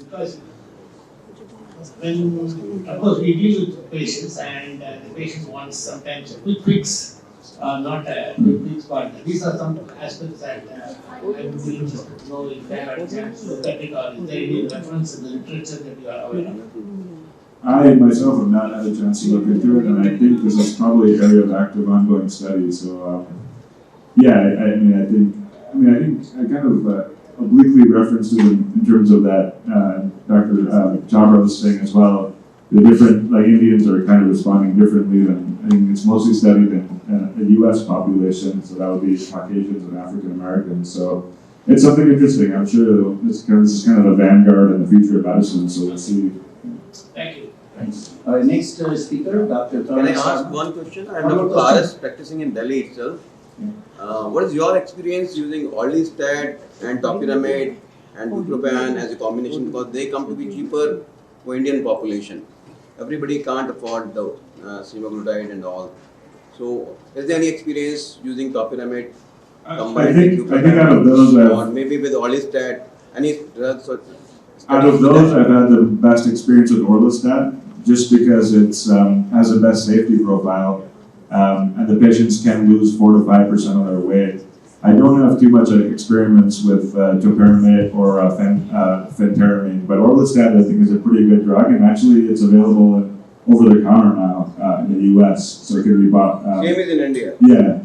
because when, of course, we deal with patients and the patient wants sometimes a quick fix, not a quick fix, but these are some aspects that I would be interested to know if you have a chance to look at it, or is there any reference in the literature that you are aware of? I myself have not had a chance to look into it, and I think this is probably an area of active ongoing study. So, yeah, I think I kind of obliquely referenced it in terms of that Dr. Jabra was saying as well. The different, like Indians are kind of responding differently than, I think it's mostly studied in the U.S. population, so that would be Caucasians and African Americans. So it's something interesting. I'm sure this is kind of the vanguard in the future of medicine, so we'll see. Thank you. Thanks. Next speaker, Dr. Can I ask one question? I'm Dr. Paras, practicing in Delhi itself. What is your experience using orlistat and topiramate and bupropion as a combination, because they come to be cheaper for Indian population? Everybody can't afford the semaglutide and all. So, is there any experience using topiramate combined with I think out of those, or maybe with orlistat? Any drugs? Out of those, I've had the best experience with orlistat, just because it's has the best safety profile, and the patients can lose 4 to 5% of their weight. I don't have too much experiments with topiramate or phentermine, but orlistat I think is a pretty good drug, and actually it's available over the counter now in the U.S., so it can be bought. Same as in India. Yeah,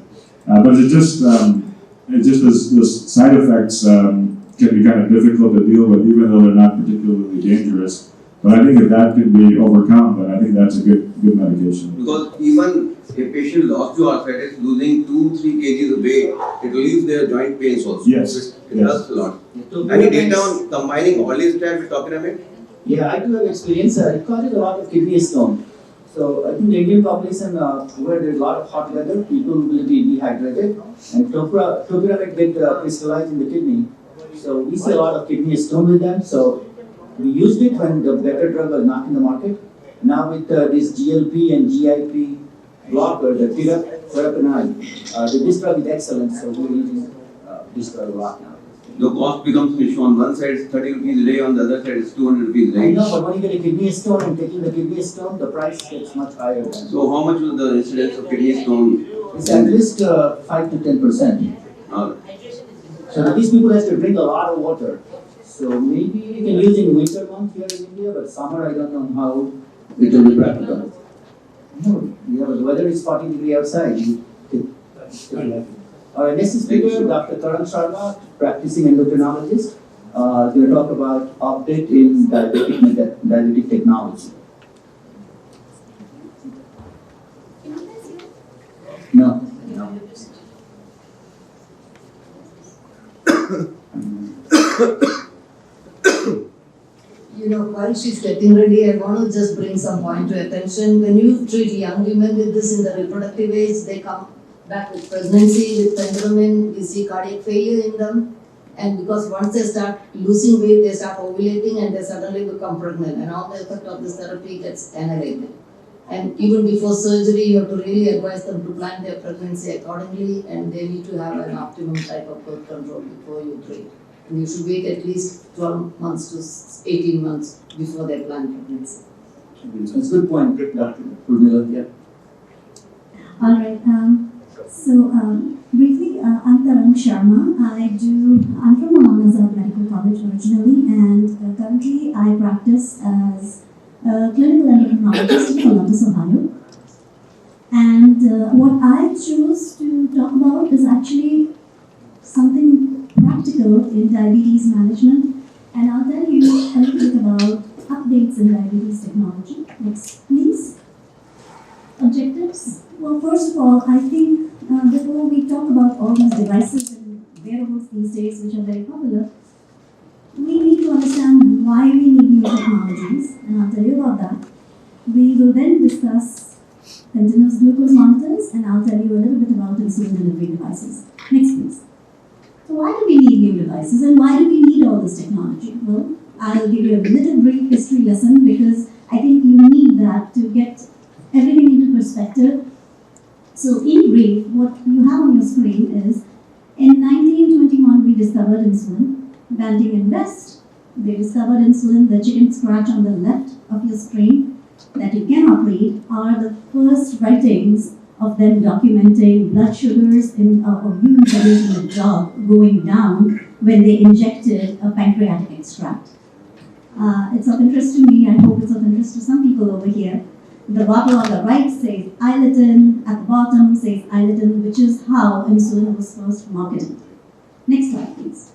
but it just the side effects can be kind of difficult to deal with, even though they're not particularly dangerous. But I think if that can be overcome, then I think that's a good medication. Because even a patient lost to arthritis, losing 2-3 kgs of weight, it relieves their joint pains also. Yes. It helps a lot. Any data on combining orlistat with topiramate? Yeah, I do have experience. It causes a lot of kidney stone. So I think the Indian population, where there's a lot of hot weather, people will be dehydrated, and topiramate get crystallized in the kidney. So we see a lot of kidney stone with them. So we used it when the better drug was not in the market. Now with this GLP and GIP blocker, the tirapinide, this drug is excellent. So we're using this drug a lot now. The cost becomes an issue. On one side it's 30 rupees a day, on the other side it's 200 rupees a day. I know, but when you get a kidney stone and taking the kidney stone, the price gets much higher. Than so how much was the incidence of kidney stone? It's at least 5 to 10%. So these people have to drink a lot of water. So maybe you can use in winter month here in India, but summer I don't know how it will be practical. No, the weather is 40 degrees outside. Next speaker, Dr. Karan Sharma, practicing endocrinologist. Going to talk about update in diabetic technology. No. While she's getting ready, I want to just bring some point to attention. When you treat young women with this in the reproductive age, they come back with pregnancy, with pendulum, we see cardiac failure in them. And because once they start losing weight, they start ovulating and they suddenly become pregnant. And all the effect of this therapy gets annihilated. And even before surgery, you have to really advise them to plan their pregnancy accordingly, and they need to have an optimum type of birth control before you treat. And you should wait at least 12 months to 18 months before they plan pregnancy. That's a good point, Dr. Purnila. Yeah. All right. Briefly, I'm Karan Sharma. I'm from Anand Medical College originally, and currently I practice as a clinical endocrinologist in Columbus, Ohio. And what I choose to talk about is actually something practical in diabetes management, and I'll tell you a little bit about updates in diabetes technology. Next, please. Objectives. Well, first of all, I think before we talk about all these devices and wearables these days, which are very popular, we need to understand why we need new technologies, and I'll tell you about that. We will then discuss continuous glucose monitors, and I'll tell you a little bit about insulin delivery devices. Next, please. So why do we need new devices, and why do we need all this technology? Well, I'll give you a little brief history lesson, because I think you need that to get everything into perspective. So in brief, what you have on your screen is, in 1921 we discovered insulin. Banting and Best They discovered insulin, the chicken scratch on the left of your screen that you cannot read are the first writings of them documenting blood sugars in or urine levels in a dog going down when they injected a pancreatic extract. It's of interest to me, I hope it's of interest to some people over here. The bottle on the right says iletin, at the bottom says iletin, which is how insulin was first marketed. Next slide, please.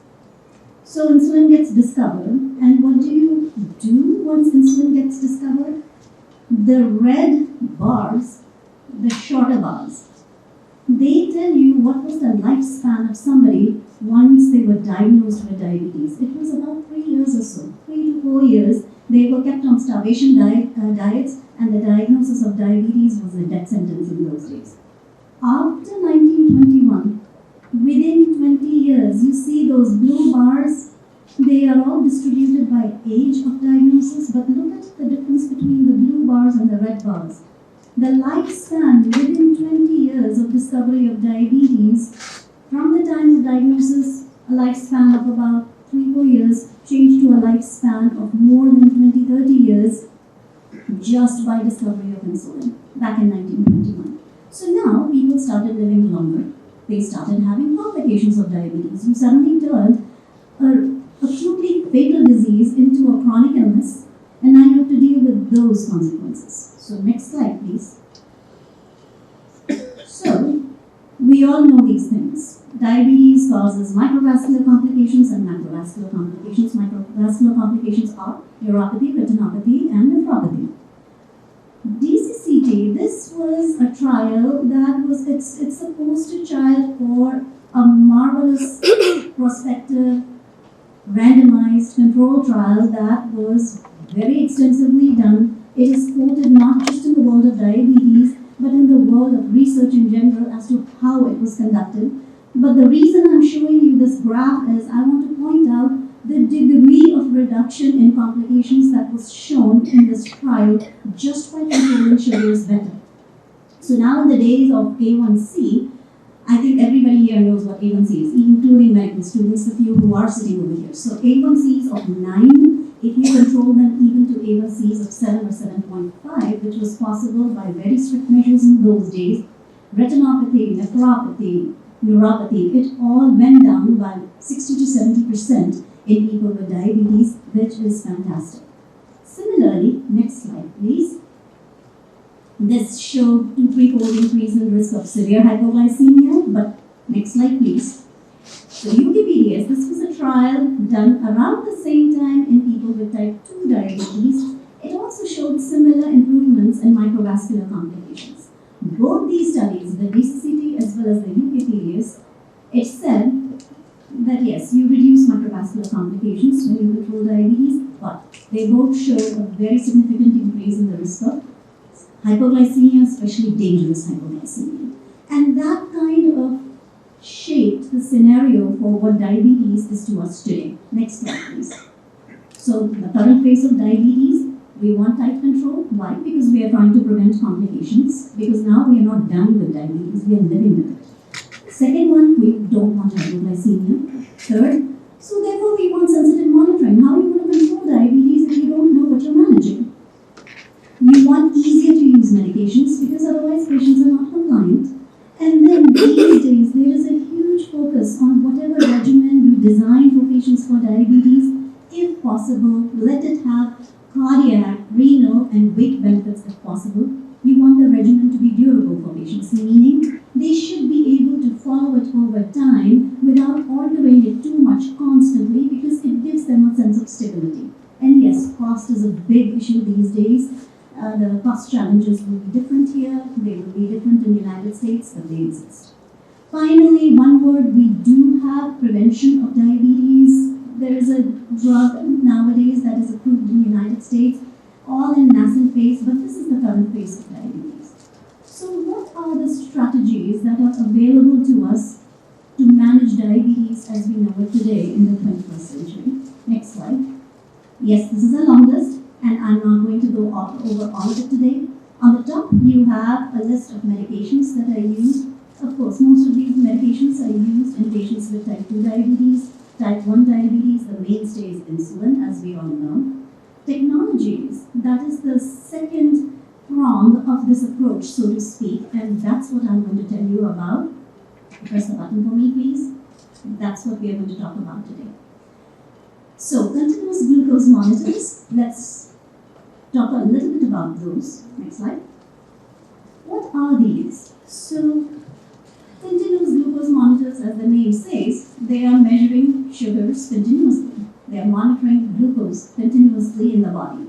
So insulin gets discovered, and what do you do once insulin gets discovered? The red bars, the shorter bars, they tell you what was the lifespan of somebody once they were diagnosed with diabetes. It was about 3 years or so, 3 to 4 years. They were kept on starvation diets, and the diagnosis of diabetes was a death sentence in those days. After 1921, within 20 years, you see those blue bars, they are all distributed by age of diagnosis, but look at the difference between the blue bars and the red bars. The lifespan within 20 years of discovery of diabetes, from the time of diagnosis, a lifespan of about 3-4 years, changed to a lifespan of more than 20-30 years just by discovery of insulin back in 1921. So now people started living longer. They started having complications of diabetes. You suddenly turned an acutely fatal disease into a chronic illness, and now you have to deal with those consequences. So next slide, please. So, we all know these things. Diabetes causes microvascular complications and macrovascular complications. Microvascular complications are neuropathy, retinopathy, and nephropathy. DCCT, this was a trial that was, it's a poster child for a marvelous prospective randomized control trial that was very extensively done. It is quoted not just in the world of diabetes, but in the world of research in general as to how it was conducted. But the reason I'm showing you this graph is I want to point out the degree of reduction in complications that was shown in this trial just by controlling sugars better. So now in the days of A1C, I think everybody here knows what A1C is, including medical students, the few who are sitting over here. So A1Cs of 9, if you control them even to A1Cs of 7 or 7.5, which was possible by very strict measures in those days, retinopathy, nephropathy, neuropathy, it all went down by 60 to 70% in people with diabetes, which is fantastic. Similarly, next slide please. This showed 2-3-fold increase in risk of severe hypoglycemia, but next slide please. So UPPDS, this was a trial done around the same time in people with type 2 diabetes. It also showed similar improvements in microvascular complications. Both these studies, the DCCT as well as the UPPDS, it said that yes, you reduce microvascular complications when you control diabetes, but they both showed a very significant increase in the risk of hypoglycemia, especially dangerous hypoglycemia. And that kind of shaped the scenario for what diabetes is to us today. Next slide, please. So, the current phase of diabetes, we want tight control. Why? Because we are trying to prevent complications. Because now we are not done with diabetes, we are living with it. Second one, we don't want hypoglycemia. Third, so therefore we want sensitive monitoring. How are you going to control diabetes if you don't know what you're managing? You want easier to use medications because otherwise patients are not compliant. And then these days, there is a huge focus on whatever regimen you design for patients for diabetes. If possible, let it have cardiac, renal, and weight benefits if possible. You want the regimen to be durable for patients, meaning they should be able to follow it over time without altering it too much constantly because it gives them a sense of stability. And yes, cost is a big issue these days. The cost challenges will be different here, they will be different in the United States, but they exist. Finally, one word, we do have prevention of diabetes. There is a drug nowadays that is approved in the United States, all in nascent phase, but this is the current phase of diabetes. So what are the strategies that are available to us to manage diabetes as we know it today in the 21st century? Next slide. Yes, this is a long list, and I'm not going to go over all of it today. On the top, you have a list of medications that are used. Of course, most of these medications are used in patients with type 2 diabetes, type 1 diabetes, the mainstay is insulin, as we all know. Technologies, that is the second prong of this approach, so to speak, and that's what I'm going to tell you about. Press the button for me, please. That's what we are going to talk about today. So, continuous glucose monitors, let's talk a little bit about those. Next slide. What are these? So, continuous glucose monitors, as the name says, they are measuring sugars continuously. They are monitoring glucose continuously in the body.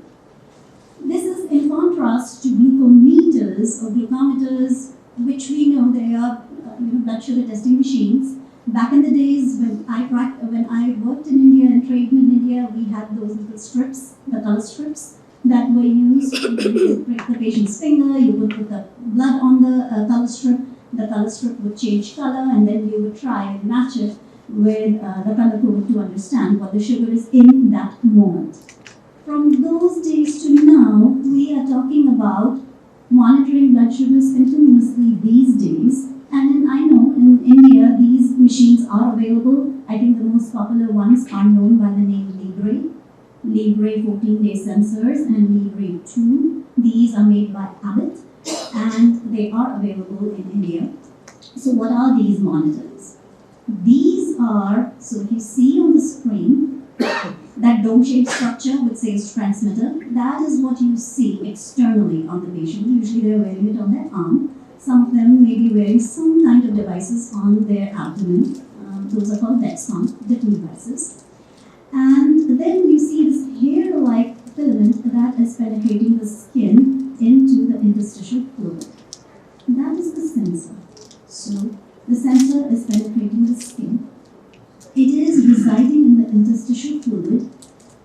This is in contrast to glucometers or glucometers, which we know they are blood sugar testing machines. Back in the days when I worked in India and trained in India, we had those little strips, the color strips, that were used. You would prick the patient's finger, you would put the blood on the color strip, the color strip would change color, and then you would try and match it with the color code to understand what the sugar is in that moment. From those days to now, we are talking about monitoring blood sugars continuously these days. And I know in India, these machines are available. I think the most popular ones are known by the name Libre 14-day sensors, and Libre 2. These are made by Abbott, and they are available in India. So what are these monitors? These are, so if you see on the screen, that dome-shaped structure which says transmitter, that is what you see externally on the patient. Usually they're wearing it on their arm. Some of them may be wearing some kind of devices on their abdomen. Those are called Dexcom devices. And then you see this hair-like filament that is penetrating the skin into the interstitial fluid. That is the sensor. So the sensor is penetrating the skin. It is residing in the interstitial fluid.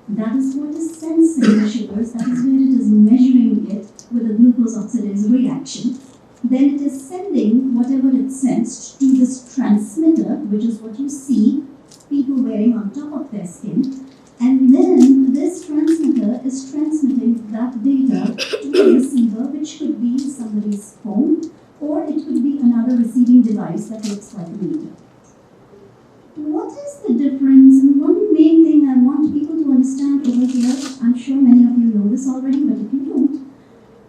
That is what is sensing the sugars. That is where it is measuring it with a glucose oxidase reaction. Then it is sending whatever it sensed to this transmitter, which is what you see people wearing on top of their skin. And then this transmitter is transmitting that data to a receiver, which could be somebody's phone, or it could be another receiving device that looks like a meter. What is the difference? And one main thing I want people to understand over here, I'm sure many of you know this already, but if you don't,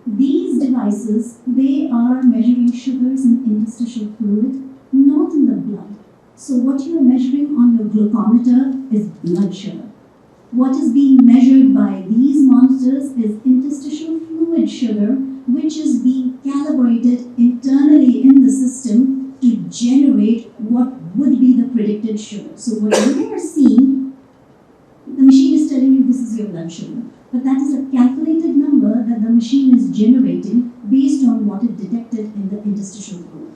these devices, they are measuring sugars in interstitial fluid, not in the blood. So what you are measuring on your glucometer is blood sugar. What is being measured by these monitors is interstitial fluid sugar, which is being calibrated internally in the system to generate what would be the predicted sugar. So what you are seeing, the machine is telling you this is your blood sugar. But that is a calculated number that the machine is generating based on what it detected in the interstitial fluid.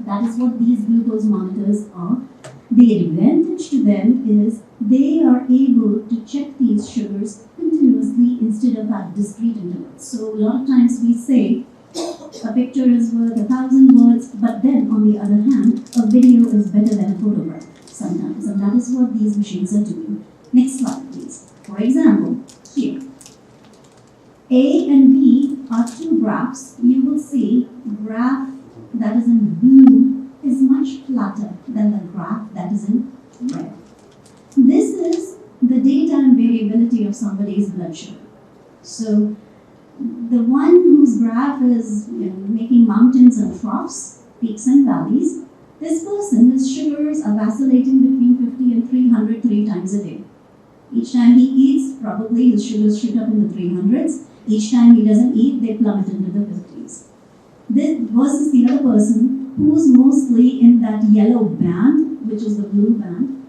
That is what these glucose monitors are. The advantage to them is they are able to check these sugars continuously instead of at discrete intervals. So a lot of times we say a picture is worth 1,000 words, but then on the other hand, a video is better than a photograph sometimes. And that is what these machines are doing. Next slide, please. For example, here, A and B are two graphs. You will see graph that is in blue is much flatter than the graph that is in red. This is the data and variability of somebody's blood sugar. So the one whose graph is making mountains and troughs, peaks and valleys, this person, his sugars are vacillating between 50 and 300 3 times a day. Each time he eats, probably his sugars shoot up in the 300s. Each time he doesn't eat, they plummet into the 50s. This versus the other person who's mostly in that yellow band, which is the blue band.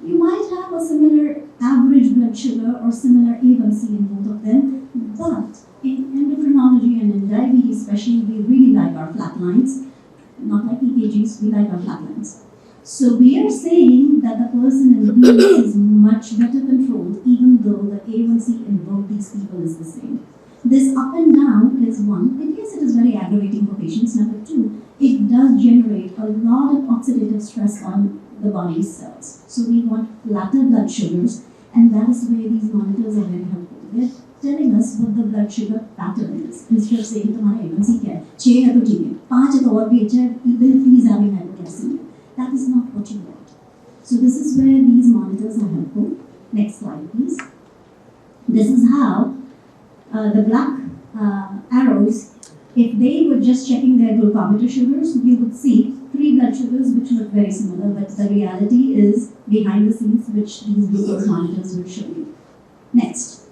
You might have a similar average blood sugar or similar A1C in both of them, but in endocrinology and in diabetes especially, we really like our flat lines. Not like EKGs, we like our flat lines. So we are saying that the person in blue is much better controlled, even though the A1C in both these people is the same. This up and down is one. In case it is very aggravating for patients. Number two, it does generate a lot of oxidative stress on the body's cells. So we want flatter blood sugars, and that is where these monitors are very helpful. They're telling us what the blood sugar pattern is. Instead of saying, तुम्हारा A1C क्या है? 6 है तो ठीक है, 5 है तो और भी अच्छा है, even if he is having hypoglycemia. That is not what you want. So this is where these monitors are helpful. Next slide, please. This is how the black arrows, if they were just checking their glucometer sugars, you would see 3 blood sugars which look very similar, but the reality is behind the scenes, which these glucose monitors will show you. Next.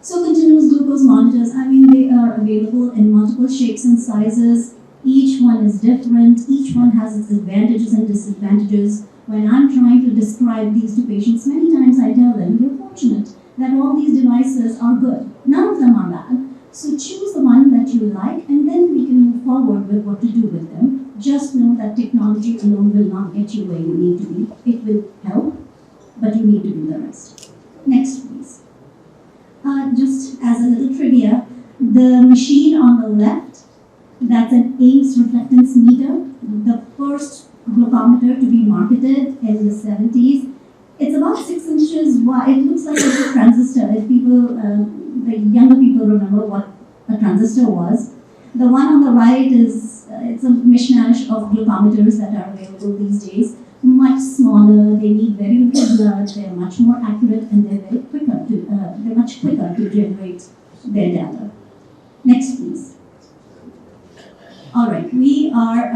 So continuous glucose monitors, I mean, they are available in multiple shapes and sizes. Each one is different. Each one has its advantages and disadvantages. When I'm trying to describe these to patients, many times I tell them, you're fortunate that all these devices are good. None of them are bad. So choose the one that you like, and then we can move forward with what to do with them. Just know that technology alone will not get you where you need to be. It will help, but you need to do the rest. Next, please. Just as a little trivia, the machine on the left, that's an AIIMS reflectance meter, the first glucometer to be marketed in the 70s. It's about 6 inches wide. It looks like a little transistor. If people, the younger people remember what a transistor was. The one on the right is, it's a mishmash of glucometers that are available these days. Much smaller, they need very little blood, they're much more accurate, and they're much quicker to generate their data. Next, please. All right, we are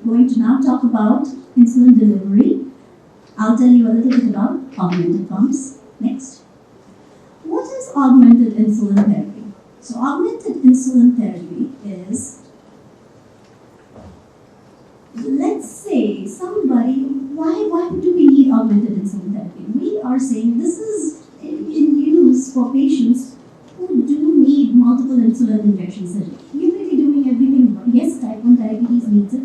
going to now talk about insulin delivery. I'll tell you a little bit about augmented pumps. Next. What is augmented insulin therapy? So augmented insulin therapy is, let's say somebody, why do we need augmented insulin therapy? We are saying this is in use for patients who do need multiple insulin injections a day. You may be doing everything, yes, type 1 diabetes needs it,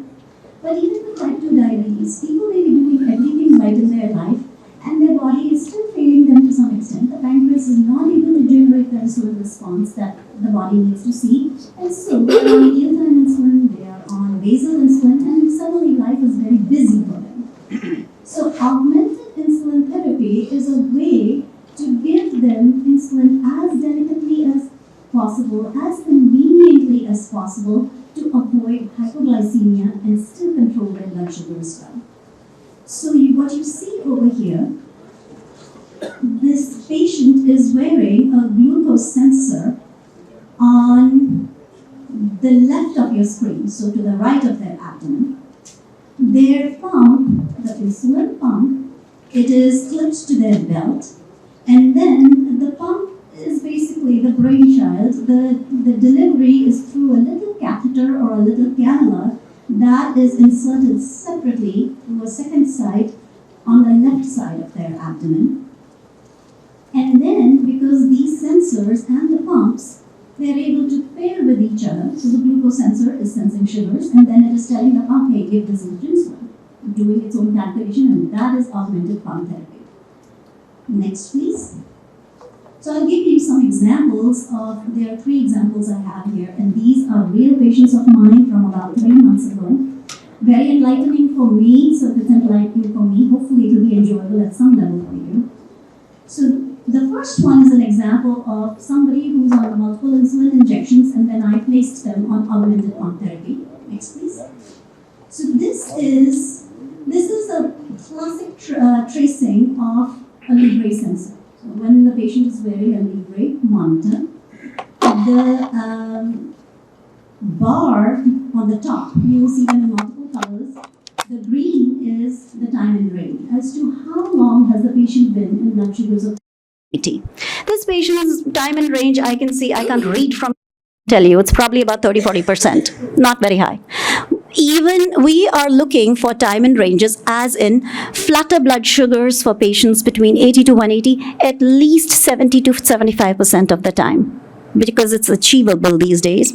but even with type 2 diabetes, people may be doing everything right in their life, and their body is still failing them to some extent. The pancreas is not able to generate the insulin response that the body needs to see, and so they are on mealtime insulin, they are on basal insulin, and suddenly life is very busy for them. So augmented insulin therapy is a way to give them insulin as delicately as possible, as conveniently as possible, to avoid hypoglycemia and still control their blood sugar as well. So what you see over here, this patient is wearing a glucose sensor on the left of your screen, so to the right of their abdomen. Their pump, the insulin pump, it is clipped to their belt, and then the pump is basically the brainchild. The delivery is through a little catheter or a little cannula that is inserted separately through a second site on the left side of their abdomen. And then, because these sensors and the pumps, they are able to pair with each other. So the glucose sensor is sensing sugars, and then it is telling the pump, hey, give this much insulin, doing its own calculation, and that is augmented pump therapy. Next, please. So I'll give you some examples there are 3 examples I have here, and these are real patients of mine from about 3 months ago. Very enlightening for me, so if it's enlightening for me, hopefully it will be enjoyable at some level for you. So the first one is an example of somebody who's on multiple insulin injections, and then I placed them on augmented pump therapy. Next, please. So this is a classic tracing of a Libre sensor. So when the patient is wearing a Libre monitor, the bar on the top, you will see them in multiple colors. The green is the time in range, as to how long has the patient been in blood sugars of 80. This patient's time in range, I can't read from, tell you, it's probably about 30-40%, not very high. Even we are looking for time in ranges, as in flutter blood sugars for patients between 80 to 180, at least 70 to 75% of the time, because it's achievable these days.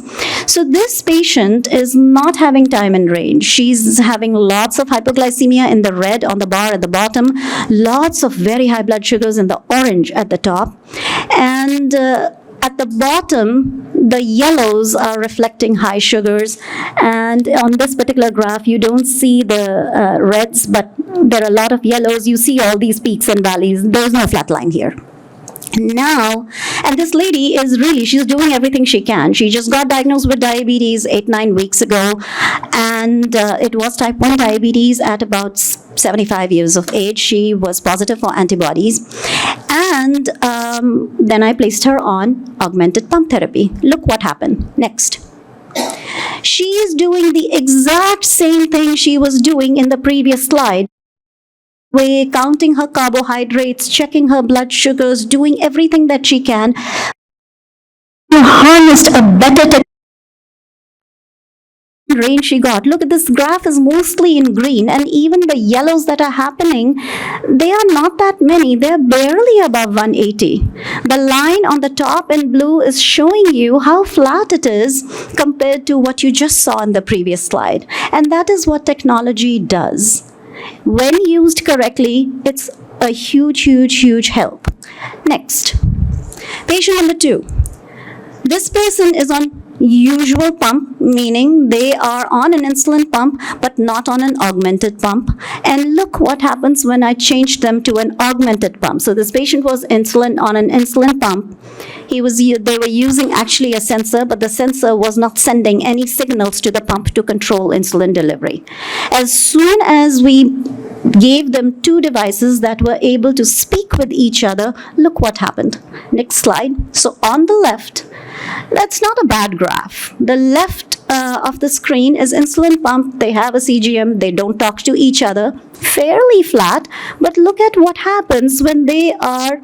So this patient is not having time in range. She's having lots of hypoglycemia in the red on the bar at the bottom, lots of very high blood sugars in the orange at the top, and at the bottom, the yellows are reflecting high sugars, and on this particular graph, you don't see the reds, but there are a lot of yellows. You see all these peaks and valleys. There's no flat line here. Now, and this lady is really, she's doing everything she can. She just got diagnosed with diabetes 8-9 weeks ago, and it was type 1 diabetes at about 75 years of age. She was positive for antibodies, and then I placed her on augmented pump therapy. Look what happened. Next. She is doing the exact same thing she was doing in the previous slide. Way, counting her carbohydrates, checking her blood sugars, doing everything that she can. Harnessed a better range she got. Look at this graph is mostly in green, and even the yellows that are happening, they are not that many. They're barely above 180. The line on the top in blue is showing you how flat it is compared to what you just saw in the previous slide. And that is what technology does. When used correctly, it's a huge, huge, huge help. Next, patient number 2. This person is on usual pump, meaning they are on an insulin pump but not on an augmented pump. And look what happens when I change them to an augmented pump. So this patient was on an insulin pump. They were using actually a sensor, but the sensor was not sending any signals to the pump to control insulin delivery. As soon as we gave them 2 devices that were able to speak with each other, look what happened. Next slide. So on the left, that's not a bad graph. The left of the screen is insulin pump. They have a CGM. They don't talk to each other. Fairly flat, but look at what happens when they are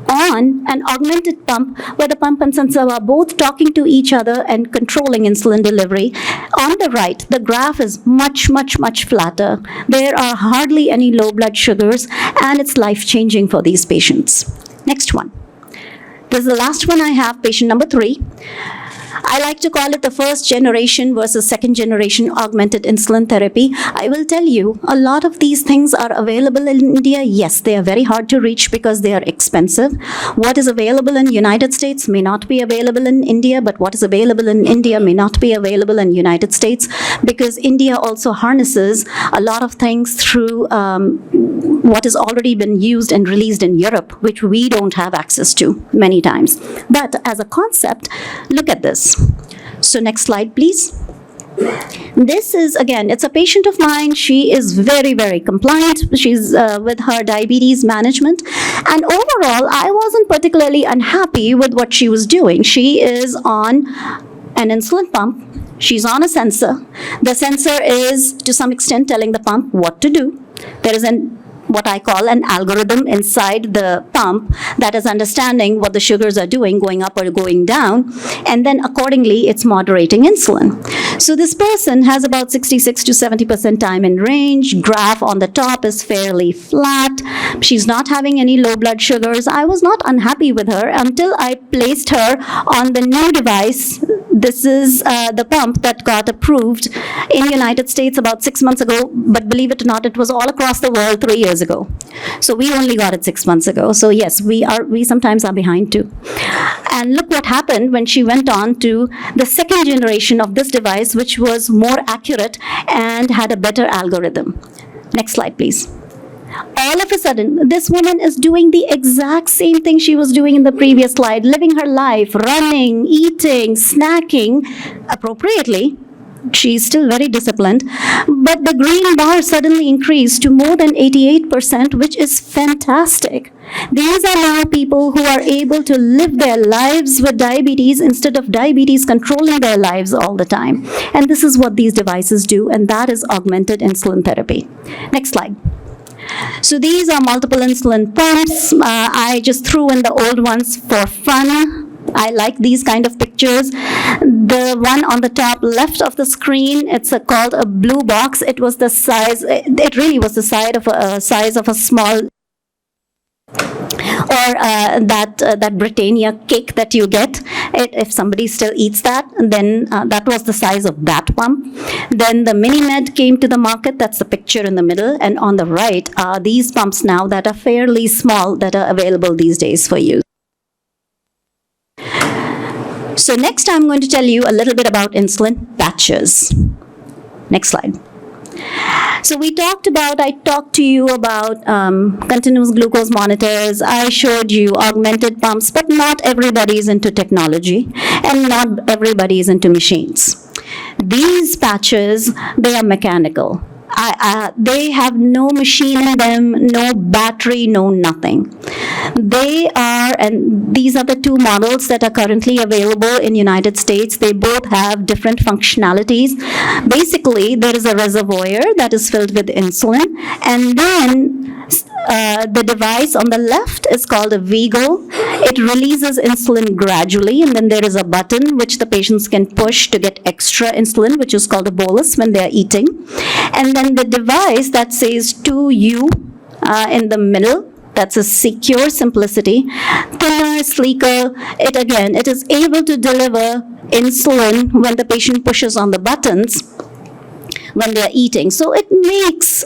on an augmented pump, where the pump and sensor are both talking to each other and controlling insulin delivery. On the right, the graph is much, much, much flatter. There are hardly any low blood sugars, and it's life-changing for these patients. Next one. This is the last one I have, patient number 3. I like to call it the first generation versus second generation augmented insulin therapy. I will tell you, a lot of these things are available in India. Yes, they are very hard to reach because they are expensive. What is available in United States may not be available in India, but what is available in India may not be available in United States, because India also harnesses a lot of things through what has already been used and released in Europe, which we don't have access to many times. But as a concept, look at this. So next slide, please. This is, again, it's a patient of mine. She is very, very compliant. She's with her diabetes management. And overall, I wasn't particularly unhappy with what she was doing. She is on an insulin pump. She's on a sensor. The sensor is, to some extent, telling the pump what to do. There is what I call an algorithm inside the pump that is understanding what the sugars are doing, going up or going down, and then accordingly it's moderating insulin. So this person has about 66 to 70% time in range. Graph on the top is fairly flat. She's not having any low blood sugars. I was not unhappy with her until I placed her on the new device. This is the pump that got approved in the United States about 6 months ago, but believe it or not, it was all across the world 3 years ago. So we only got it 6 months ago. So yes, we sometimes are behind too. And look what happened when she went on to the second generation of this device, which was more accurate and had a better algorithm. Next slide, please. All of a sudden, this woman is doing the exact same thing she was doing in the previous slide, living her life, running, eating, snacking appropriately. She's still very disciplined, but the green bar suddenly increased to more than 88%, which is fantastic. These are now people who are able to live their lives with diabetes instead of diabetes controlling their lives all the time. And this is what these devices do, and that is augmented insulin therapy. Next slide. So these are multiple insulin pumps. I just threw in the old ones for fun. I like these kind of pictures. The one on the top left of the screen, it's called a blue box. It was the size, it really was the size of a small, or that Britannia cake that you get. If somebody still eats that, then that was the size of that pump. Then the Mini-Med came to the market. That's the picture in the middle. And on the right are these pumps now that are fairly small that are available these days for use. So next I'm going to tell you a little bit about insulin patches. Next slide. So I talked to you about continuous glucose monitors. I showed you augmented pumps, but not everybody is into technology and not everybody is into machines. These patches, they are mechanical. They have no machine in them, no battery, no nothing. And these are the two models that are currently available in United States. They both have different functionalities. Basically, there is a reservoir that is filled with insulin, and then the device on the left is called a Vigo. It releases insulin gradually, and then there is a button which the patients can push to get extra insulin, which is called a bolus when they are eating. And then the device that says 2U in the middle, that's a secure simplicity, thinner, sleeker. It is able to deliver insulin when the patient pushes on the buttons when they are eating. So it makes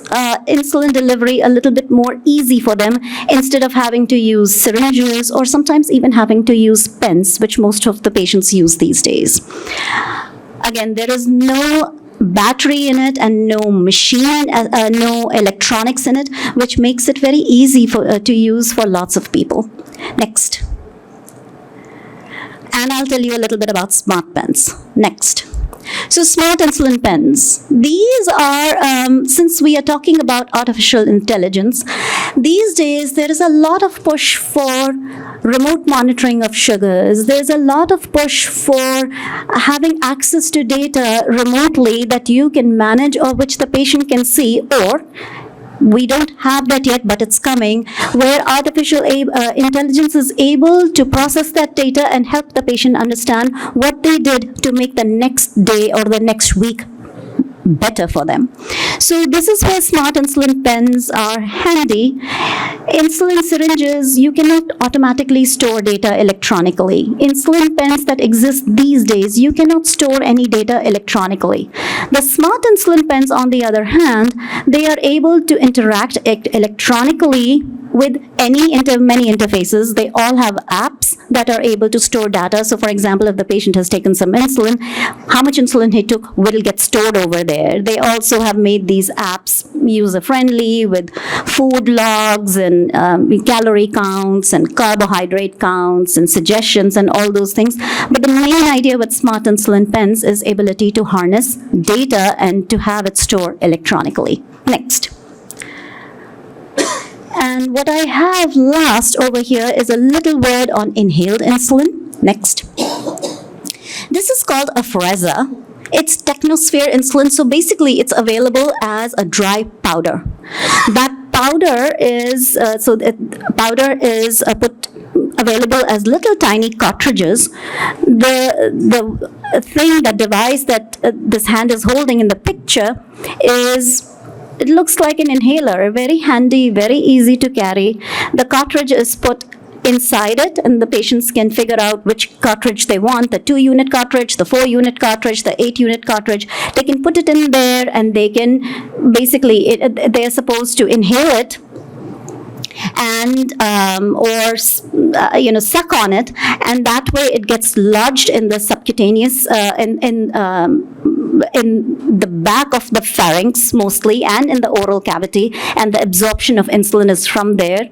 insulin delivery a little bit more easy for them instead of having to use syringes or sometimes even having to use pens, which most of the patients use these days. Again, there is no battery in it and no machine, no electronics in it, which makes it very easy to use for lots of people. Next. And I'll tell you a little bit about smart pens. Next. So smart insulin pens. These are, since we are talking about artificial intelligence, these days there is a lot of push for remote monitoring of sugars. There's a lot of push for having access to data remotely that you can manage or which the patient can see, or we don't have that yet, but it's coming, where artificial intelligence is able to process that data and help the patient understand what they did to make the next day or the next week better for them. So this is where smart insulin pens are handy. Insulin syringes, you cannot automatically store data electronically. Insulin pens that exist these days, you cannot store any data electronically. The smart insulin pens, on the other hand, they are able to interact electronically with many interfaces. They all have apps that are able to store data. So for example, if the patient has taken some insulin, how much insulin he took will get stored over there. They also have made these apps user-friendly with food logs and calorie counts and carbohydrate counts and suggestions and all those things. But the main idea with smart insulin pens is ability to harness data and to have it stored electronically. Next. And what I have last over here is a little word on inhaled insulin. Next. This is called Afrezza. It's technosphere insulin, so basically it's available as a dry powder. That powder is, available as little tiny cartridges. The device that this hand is holding in the picture it looks like an inhaler, very handy, very easy to carry. The cartridge is put inside it, and the patients can figure out which cartridge they want, the 2-unit cartridge, the 4-unit cartridge, the 8-unit cartridge. They can put it in there, and they can basically, they're supposed to inhale it and suck on it, and that way it gets lodged in the subcutaneous in the back of the pharynx mostly and in the oral cavity, and the absorption of insulin is from there.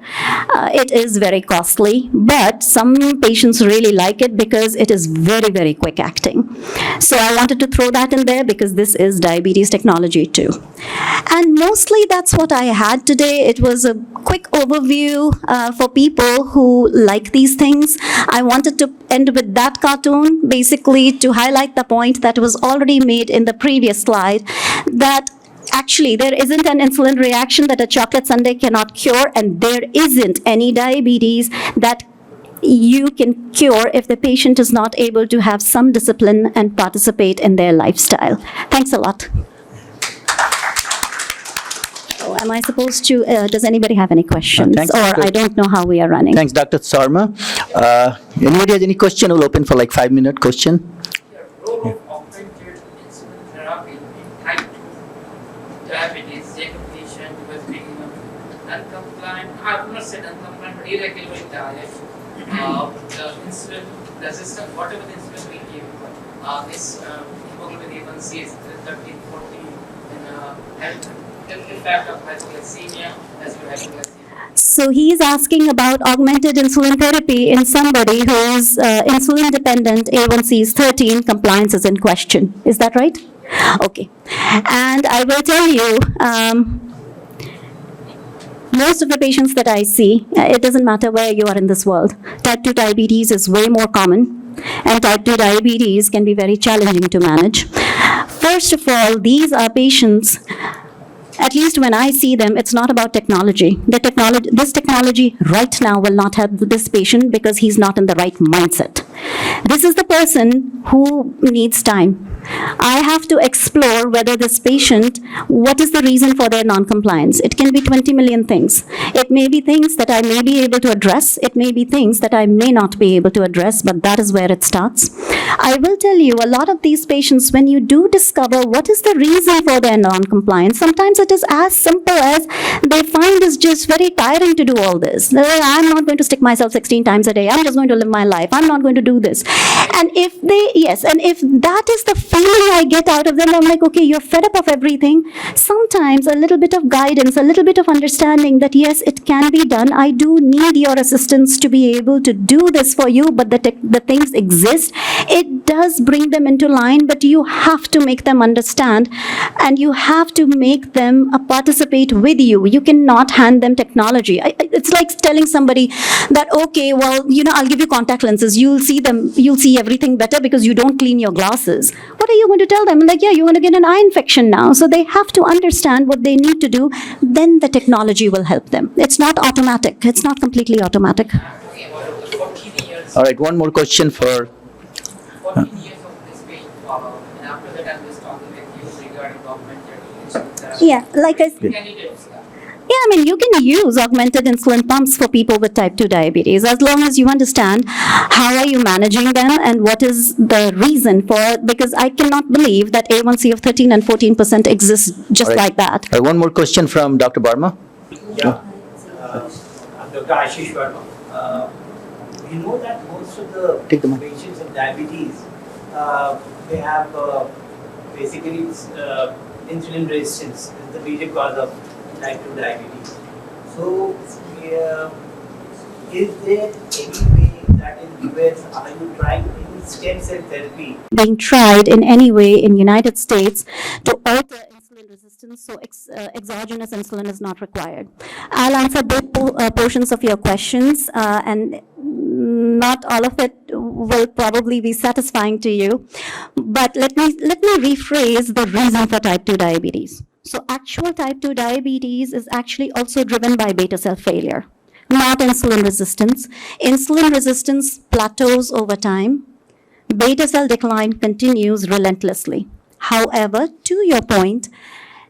It is very costly, but some patients really like it because it is very, very quick acting. So I wanted to throw that in there because this is diabetes technology too. And mostly that's what I had today. It was a quick overview for people who like these things. I wanted to end with that cartoon, basically to highlight the point that was already made in the previous slide, that actually there isn't an insulin reaction that a chocolate sundae cannot cure, and there isn't any diabetes that you can cure if the patient is not able to have some discipline and participate in their lifestyle. Thanks a lot. So am I supposed to, does anybody have any questions? Thanks, or Dr. I don't know how we are running. Thanks, Dr. Sarma. Anybody has any question? We'll open for like 5-minute question. Role of augmented insulin therapy in type 2 diabetes, say a patient who has been uncompliant, I would not say uncompliant, but irregular in diet, the insulin resistant, whatever the insulin we give, this hemoglobin A1C is 13, 14 in health. effect of hypoglycemia as your hypoglycemia? So he is asking about augmented insulin therapy in somebody who is insulin dependent, A1C is 13, compliance is in question. Is that right? Okay. And I will tell you, most of the patients that I see, it doesn't matter where you are in this world, type 2 diabetes is way more common, and type 2 diabetes can be very challenging to manage. First of all, these are patients, at least when I see them, it's not about technology. This technology right now will not help this patient because he's not in the right mindset. This is the person who needs time. I have to explore whether this patient, what is the reason for their non-compliance? It can be 20 million things. It may be things that I may be able to address. It may be things that I may not be able to address, but that is where it starts. I will tell you, a lot of these patients, when you do discover what is the reason for their non-compliance, sometimes it is as simple as they find it's just very tiring to do all this. I'm not going to stick myself 16 times a day. I'm just going to live my life. I'm not going to do this. And if that is the feeling I get out of them, I'm like, okay, you're fed up of everything. Sometimes a little bit of guidance, a little bit of understanding that yes, it can be done. I do need your assistance to be able to do this for you, but the things exist. It does bring them into line, but you have to make them understand and you have to make them participate with you. You cannot hand them technology. It's like telling somebody that, okay, well, I'll give you contact lenses. You'll see everything better because you don't clean your glasses. What are you going to tell them? Like, yeah, you're going to get an eye infection now. So they have to understand what they need to do. Then the technology will help them. It's not automatic. It's not completely automatic. Talking about the 14 years. All right, one more question for 14 years of this patient follow-up, and after that I'm just talking with you regarding augmented insulin therapy. Yeah, like I said. Candidates. You can use augmented insulin pumps for people with type 2 diabetes as long as you understand how are you managing them and what is the reason for it, because I cannot believe that A1C of 13 and 14% exists just like that. one more question from Dr. Barma. Yeah, I'm Dr. Ashish Verma. We know that most of the patients with diabetes, they have basically insulin resistance is the major cause of type 2 diabetes. So, is there any way that in US are you trying any stem cell therapy? Being tried in any way in United States to alter insulin resistance, so exogenous insulin is not required. I'll answer both portions of your questions, and not all of it will probably be satisfying to you. But let me rephrase the reason for type 2 diabetes. So actual type 2 diabetes is actually also driven by beta cell failure, not insulin resistance. Insulin resistance plateaus over time. Beta cell decline continues relentlessly. However, to your point,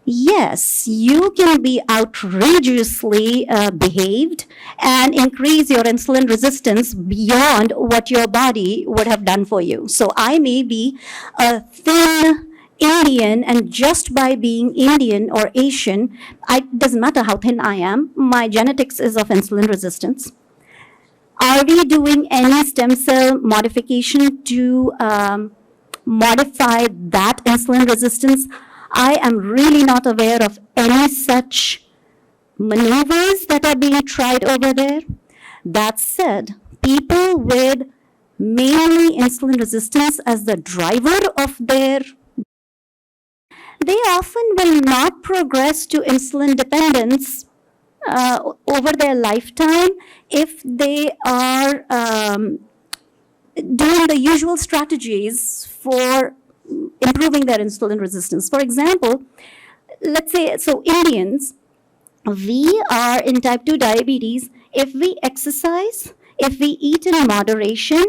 yes, you can be outrageously behaved and increase your insulin resistance beyond what your body would have done for you. So I may be a thin Indian, and just by being Indian or Asian, it doesn't matter how thin I am, my genetics is of insulin resistance. Are we doing any stem cell modification to modify that insulin resistance? I am really not aware of any such maneuvers that are being tried over there. That said, people with mainly insulin resistance as the driver of their, they often will not progress to insulin dependence over their lifetime if they are doing the usual strategies for improving their insulin resistance. For example, let's say, so Indians, we are in type 2 diabetes. If we exercise, if we eat in moderation,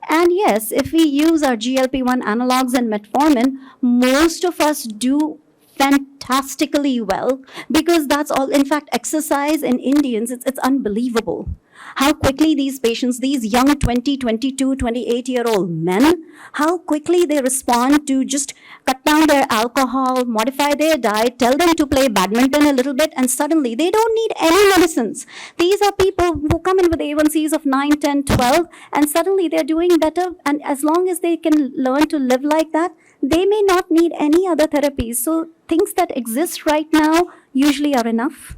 and yes, if we use our GLP-1 analogs and metformin, most of us do fantastically well, because that's all. In fact, exercise in Indians, it's unbelievable. How quickly these patients, these young 20, 22, 28-year-old men, how quickly they respond to just cut down their alcohol, modify their diet, tell them to play badminton a little bit, and suddenly they don't need any medicines. These are people who come in with A1Cs of 9, 10, 12, and suddenly they're doing better. And as long as they can learn to live like that, they may not need any other therapies. So things that exist right now usually are enough.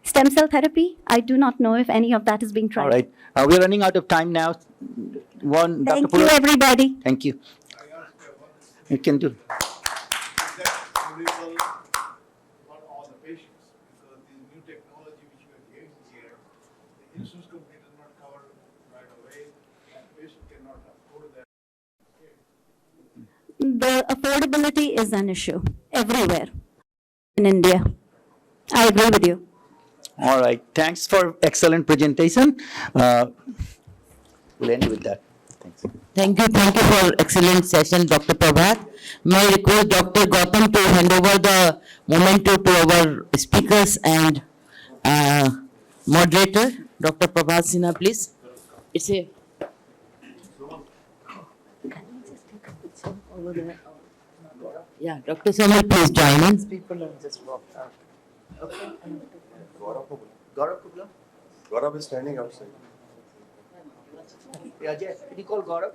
Stem cell therapy, I do not know if any of that is being tried. All right. We're running out of time now. Dr. Thank you, everybody. Thank you. You can do. Is that available for all the patients? Because the new technology which we are getting here, the insurance company does not cover right away, and the patient cannot afford that. The affordability is an issue everywhere in India. I agree with you. All right. Thanks for excellent presentation. We'll end with that. Thanks. Thank you for excellent session, Dr. Prabhat. May I request Dr. Gautam to hand over the memento to our speakers and moderator, Dr. Prabhat Sinha, please. It's a. Yeah, Dr. Samuel, please join in. People have just walked out. Gaurav is standing outside. Yeah, Jay, can you call Gaurav?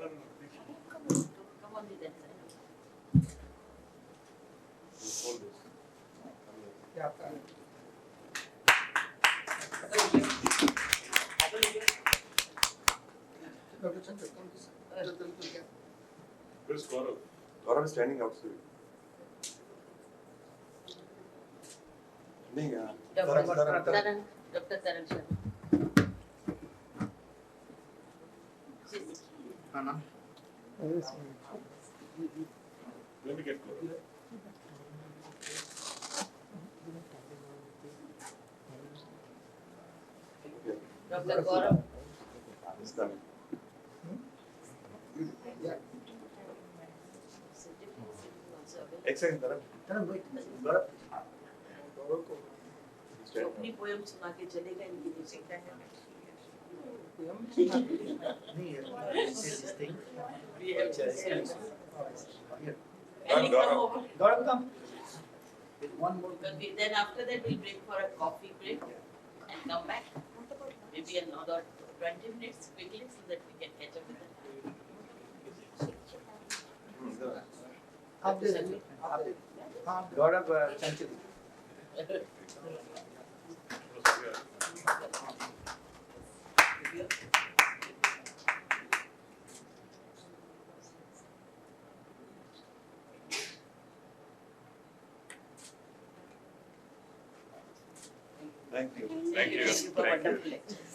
Yeah. Where's Gaurav? Gaurav is standing outside. नहीं Dr. Taran Sharma. Let me get Gaurav. Dr. Gaurav. He's coming. एक second तरफ wait. Gaurav. अपनी poem सुना के चलेगा इनकी music का Gaurav, come. One more. Then after that we'll break for a coffee break and come back. Maybe another 20 minutes quickly so that we can catch up with them. Gaurav Chanchal. Thank you. Thank you. Thank you for wonderful lectures.